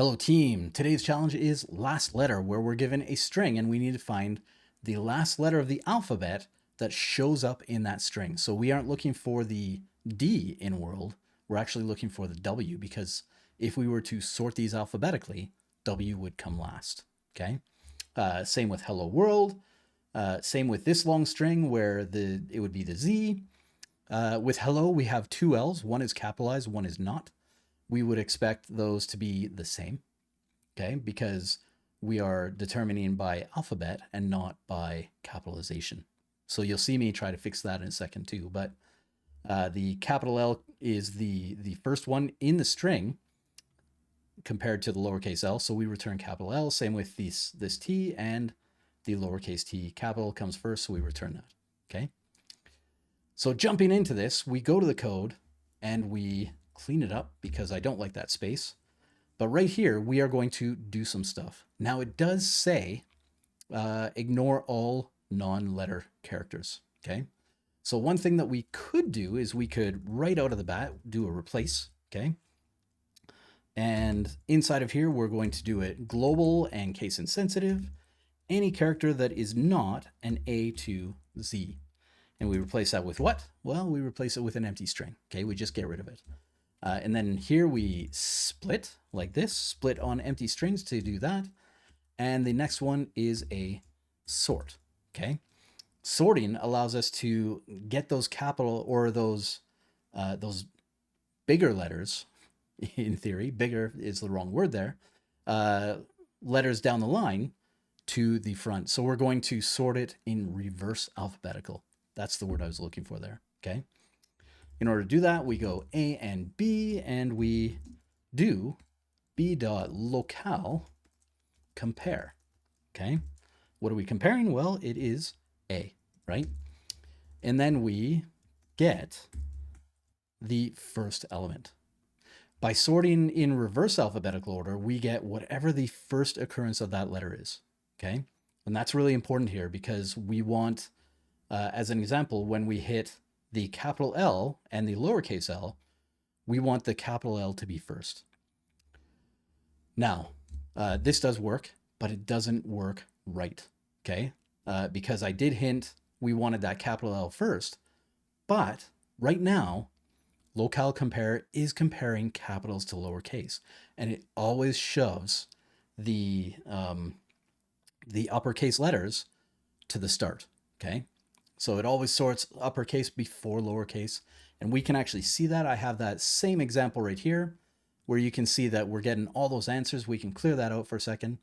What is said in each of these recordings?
Hello team, today's challenge is last letter, where we're given a string and we need to find the last letter of the alphabet that shows up in that string. So we aren't looking for the D in world, we're actually looking for the W, because if we were to sort these alphabetically, W would come last, okay? Same with hello world, same with this long string where it would be the Z. With hello, we have two L's, one is capitalized, one is not. We would expect those to be the same, okay? Because we are determining by alphabet and not by capitalization. So you'll see me try to fix that in a second too, but the capital L is the first one in the string compared to the lowercase l, so we return capital L. Same with this T, and the lowercase t capital comes first, so we return that, okay? So jumping into this, we go to the code and we clean it up because I don't like that space. But right here, we are going to do some stuff. Now it does say, ignore all non-letter characters, okay? So one thing that we could do is we could right out of the bat do a replace, okay? And inside of here, we're going to do it global and case insensitive, any character that is not an A to Z. And we replace that with what? Well, we replace it with an empty string, okay? We just get rid of it. And then here we split like this, split on empty strings to do that. And the next one is a sort, okay? Sorting allows us to get those capital or those bigger letters, in theory, bigger is the wrong word there, letters down the line to the front. So we're going to sort it in reverse alphabetical. That's the word I was looking for there, okay? In order to do that, we go A and B, and we do b.localeCompare, okay? What are we comparing? Well, it is A, right? And then we get the first element. By sorting in reverse alphabetical order, we get whatever the first occurrence of that letter is, okay? And that's really important here because we want, as an example, when we hit the capital L and the lowercase l, we want the capital L to be first. Now, this does work, but it doesn't work right, okay? Because I did hint we wanted that capital L first, but right now, localeCompare is comparing capitals to lowercase, and it always shoves the uppercase letters to the start, okay? So it always sorts uppercase before lowercase. And we can actually see that. I have that same example right here where you can see that we're getting all those answers. We can clear that out for a second.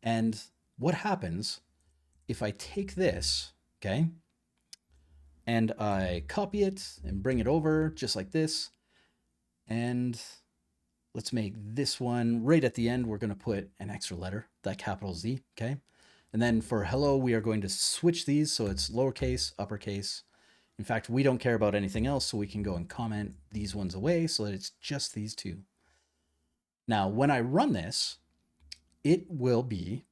And what happens if I take this, okay, and I copy it and bring it over just like this. And let's make this one right at the end. We're going to put an extra letter, that capital Z, okay? And then for hello, we are going to switch these so it's lowercase, uppercase. In fact, we don't care about anything else, so we can go and comment these ones away so that it's just these two. Now, when I run this, it will be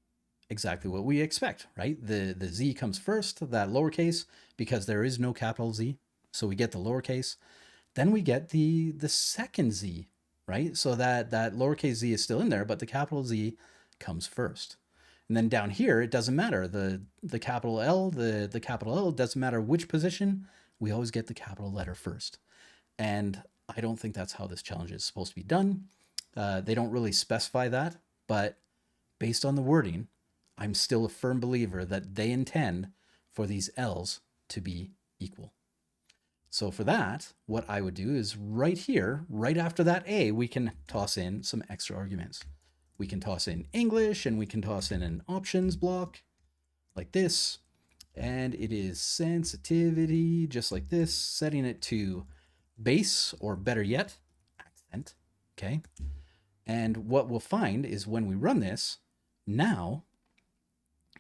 exactly what we expect, right? The Z comes first, that lowercase, because there is no capital Z. So we get the lowercase. Then we get the second Z, right? So that lowercase z is still in there, but the capital Z comes first. And then down here, it doesn't matter. The capital L, the capital L, doesn't matter which position. We always get the capital letter first. And I don't think that's how this challenge is supposed to be done. They don't really specify that, but based on the wording, I'm still a firm believer that they intend for these L's to be equal. So for that, what I would do is right here, right after that A, we can toss in some extra arguments. We can toss in English, and we can toss in an options block like this. And it is sensitivity, just like this, setting it to base, or better yet, accent, okay? And what we'll find is when we run this, now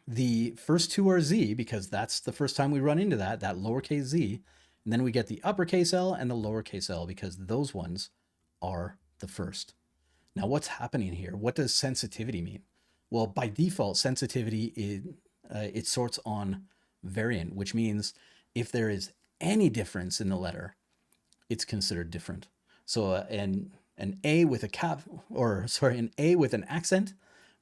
the first two are Z, because that's the first time we run into that lowercase z. And then we get the uppercase L and the lowercase l, because those ones are the first. Now, what's happening here? What does sensitivity mean? Well, by default, sensitivity it sorts on variant, which means if there is any difference in the letter, it's considered different. So, and an A with an A with an accent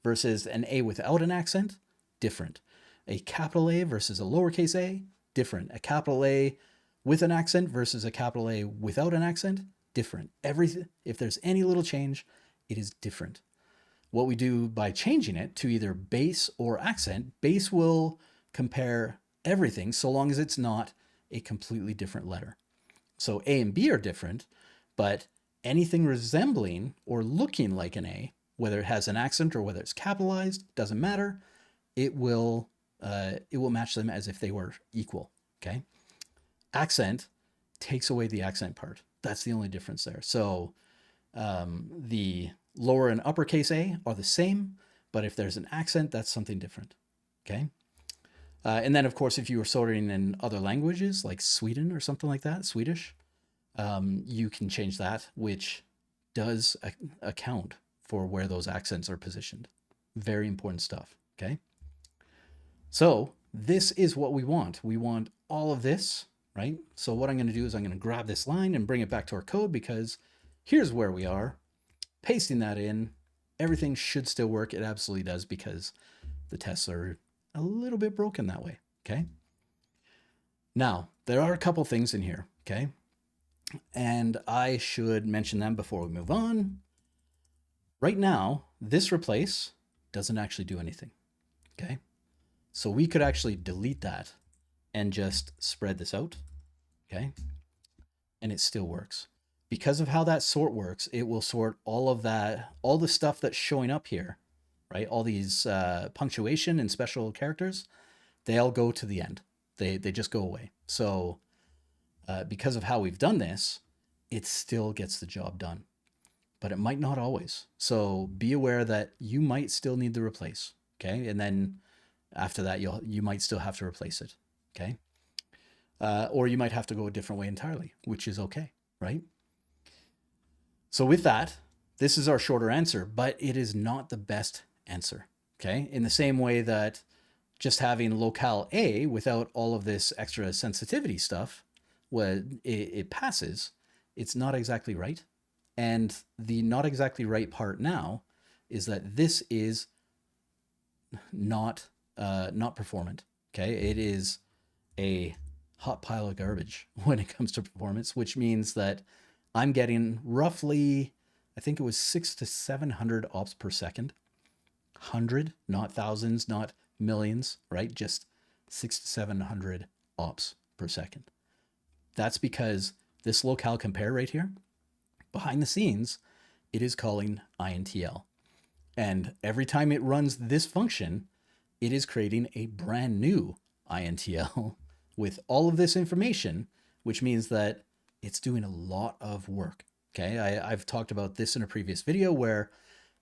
versus an A without an accent, different. A capital A versus a lowercase a, different. A capital A with an accent versus a capital A without an accent, different. If there's any little change, it is different. What we do by changing it to either base or accent, base will compare everything so long as it's not a completely different letter. So A and B are different, but anything resembling or looking like an A, whether it has an accent or whether it's capitalized, doesn't matter. It will match them as if they were equal. Okay. Accent takes away the accent part. That's the only difference there. So the lower and uppercase A are the same, but if there's an accent, that's something different. Okay. And then, of course, if you were sorting in other languages like Sweden or something like that, Swedish, you can change that, which does account for where those accents are positioned. Very important stuff. Okay. So this is what we want. We want all of this, right? So what I'm going to do is I'm going to grab this line and bring it back to our code, because here's where we are. Pasting that in, everything should still work. It absolutely does, because the tests are a little bit broken that way. Okay. Now, there are a couple things in here. Okay. And I should mention them before we move on. Right now, this replace doesn't actually do anything. Okay. So we could actually delete that and just spread this out. Okay. And it still works. Because of how that sort works, it will sort all the stuff that's showing up here, right? All these punctuation and special characters, they all go to the end. They just go away. So because of how we've done this, it still gets the job done, but it might not always. So be aware that you might still need to replace. Okay. And then after that, you might still have to replace it. Okay. Or you might have to go a different way entirely, which is okay, right? So with that, this is our shorter answer, but it is not the best answer. Okay. In the same way that just having locale A without all of this extra sensitivity stuff, it passes, it's not exactly right. And the not exactly right part now is that this is not performant. Okay. It is a hot pile of garbage when it comes to performance, which means that I'm getting roughly, I think it was 600 to 700 ops per second. 100, not thousands, not millions, right? Just 600 to 700 ops per second. That's because this localeCompare right here, behind the scenes, it is calling intl. And every time it runs this function, it is creating a brand new intl with all of this information, which means that it's doing a lot of work. Okay, I've talked about this in a previous video where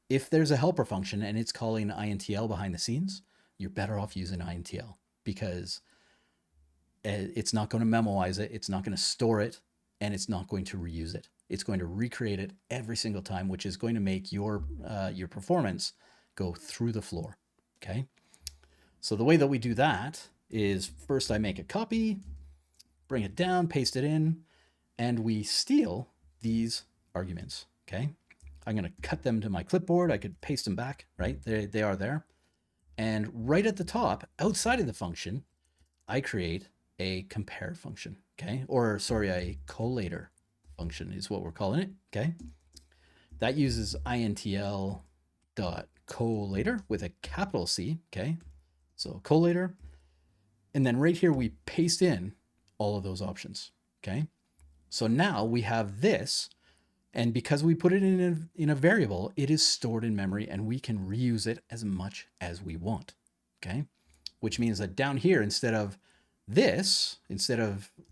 if there's a helper function and it's calling intl behind the scenes, you're better off using intl, because it's not going to memoize it, it's not going to store it, and it's not going to reuse it. It's going to recreate it every single time, which is going to make your performance go through the floor. Okay, so the way that we do that is first I make a copy, bring it down, paste it in, and we steal these arguments. Okay, I'm going to cut them to my clipboard. I could paste them back, right? They are there. And right at the top, outside of the function, I create a compare function. Okay, or sorry, a collator function is what we're calling it. Okay, that uses intl.Collator with a capital C. Okay, so collator. And then right here, we paste in all of those options. Okay, so now we have this, and because we put it in a variable, it is stored in memory and we can reuse it as much as we want. Okay, which means that down here, instead of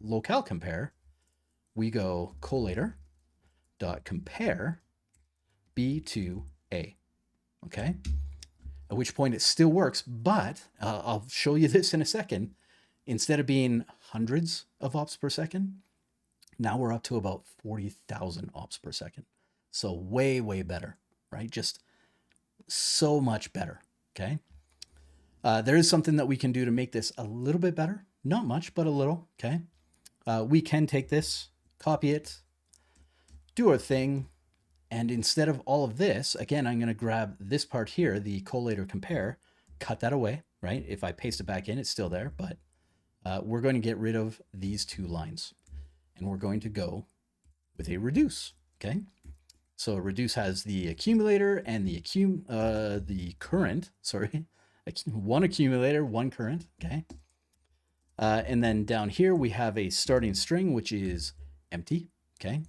localeCompare, we go collator.compare B to A. Okay, at which point it still works, but I'll show you this in a second. Instead of being hundreds of ops per second, now we're up to about 40,000 ops per second. So way, way better, right? Just so much better, okay? There is something that we can do to make this a little bit better. Not much, but a little, okay? We can take this, copy it, do our thing, And instead of all of this, again, I'm going to grab this part here, the collator compare, cut that away, right? If I paste it back in, it's still there, but we're going to get rid of these two lines. And we're going to go with a reduce, okay? So a reduce has the accumulator and the current, sorry, one accumulator, one current, okay? And then down here, we have a starting string, which is empty, okay?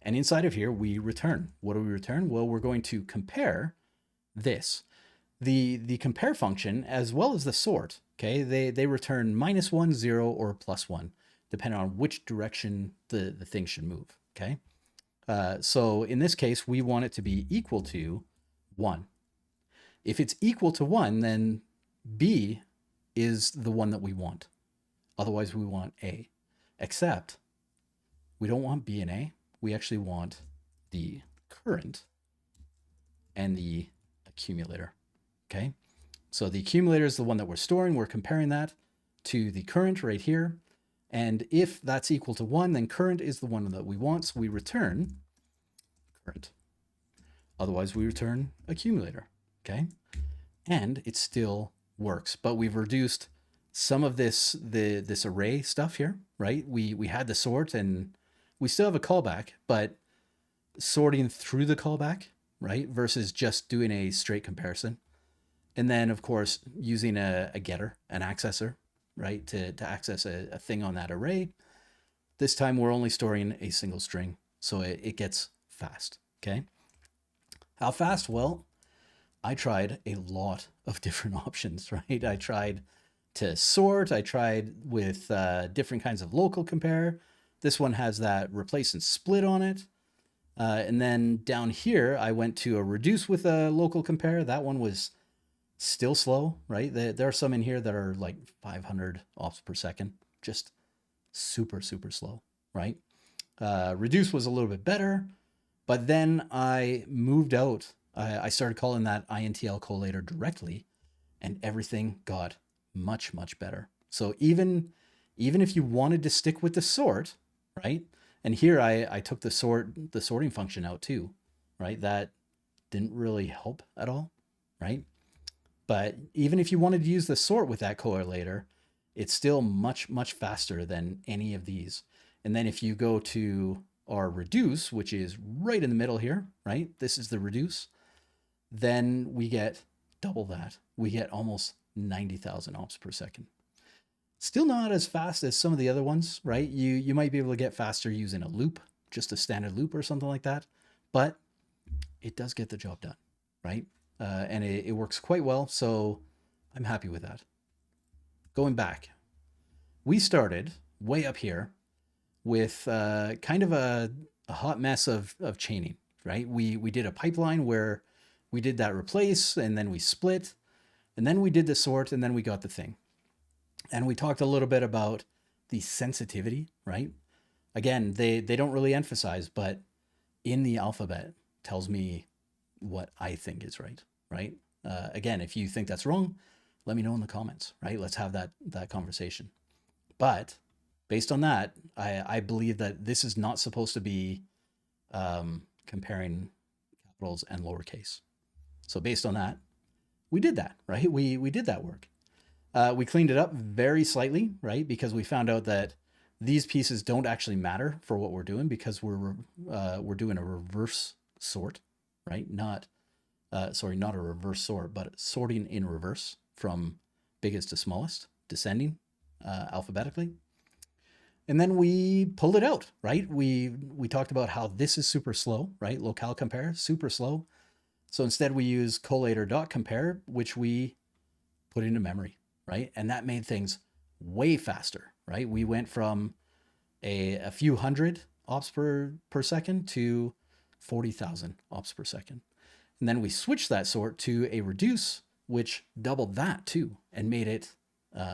And inside of here, we return. What do we return? Well, we're going to compare this. The compare function, as well as the sort, okay, they return -1, 0, or +1, depending on which direction the thing should move, okay? So in this case, we want it to be equal to 1. If it's equal to 1, then B is the one that we want. Otherwise, we want A. Except we don't want B and A. We actually want the current and the accumulator, okay? So the accumulator is the one that we're storing. We're comparing that to the current right here. And if that's equal to 1, then current is the one that we want. So we return current. Otherwise, we return accumulator, okay? And it still works, but we've reduced some of this array stuff here, right? We had the sort and we still have a callback, but sorting through the callback, right? Versus just doing a straight comparison. And then of course, using a getter, an accessor, right? To access a thing on that array. This time we're only storing a single string. So it gets fast, okay? How fast? Well, I tried a lot of different options, right? I tried to sort, I tried with different kinds of local compare. This one has that replace and split on it. And then down here, I went to a reduce with a local compare. That one was still slow, right? There are some in here that are like 500 ops per second, just super, super slow, right? Reduce was a little bit better, but then I moved out. I started calling that Intl.Collator directly, and everything got much, much better. So even if you wanted to stick with the sort, right? And here I took the sorting function out too, right? That didn't really help at all, right? But even if you wanted to use the sort with that correlator, it's still much, much faster than any of these. And then if you go to our reduce, which is right in the middle here, right? This is the reduce. Then we get double that. We get almost 90,000 ops per second. Still not as fast as some of the other ones, right? You might be able to get faster using a loop, just a standard loop or something like that, but it does get the job done, right? And it works quite well, so I'm happy with that. Going back, we started way up here with kind of a hot mess of chaining, right? We did a pipeline where we did that replace, and then we split, and then we did the sort, and then we got the thing. And we talked a little bit about the sensitivity, right? Again, they don't really emphasize, but in the alphabet tells me what I think is right, right? Again, if you think that's wrong, let me know in the comments, right? Let's have that conversation. But based on that, I believe that this is not supposed to be comparing capitals and lowercase. So based on that, we did that, right? We did that work. We cleaned it up very slightly, right? Because we found out that these pieces don't actually matter for what we're doing because we're doing a reverse sort, right? Not a reverse sort, but sorting in reverse from biggest to smallest, descending alphabetically. And then we pulled it out, right? We talked about how this is super slow, right? localeCompare, super slow. So instead we use collator.compare, which we put into memory, right? And that made things way faster, right? We went from a few hundred ops per second to 40,000 ops per second. And then we switched that sort to a reduce, which doubled that too, and made it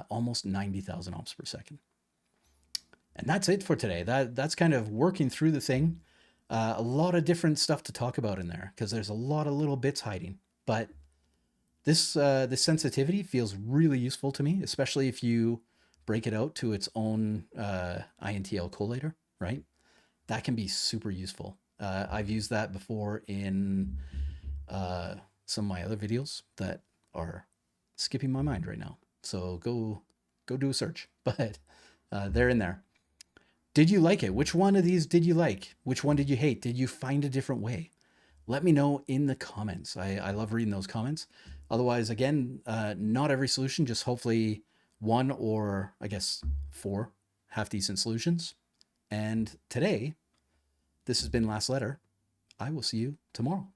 almost 90,000 ops per second. And that's it for today. That's kind of working through the thing. A lot of different stuff to talk about in there because there's a lot of little bits hiding. But this sensitivity feels really useful to me, especially if you break it out to its own Intl.Collator, right? That can be super useful. I've used that before in some of my other videos that are skipping my mind right now. So go do a search. But they're in there. Did you like it? Which one of these did you like? Which one did you hate? Did you find a different way? Let me know in the comments. I love reading those comments. Otherwise, again, not every solution, just hopefully one or I guess 4 half decent solutions. And today, this has been Last Letter. I will see you tomorrow.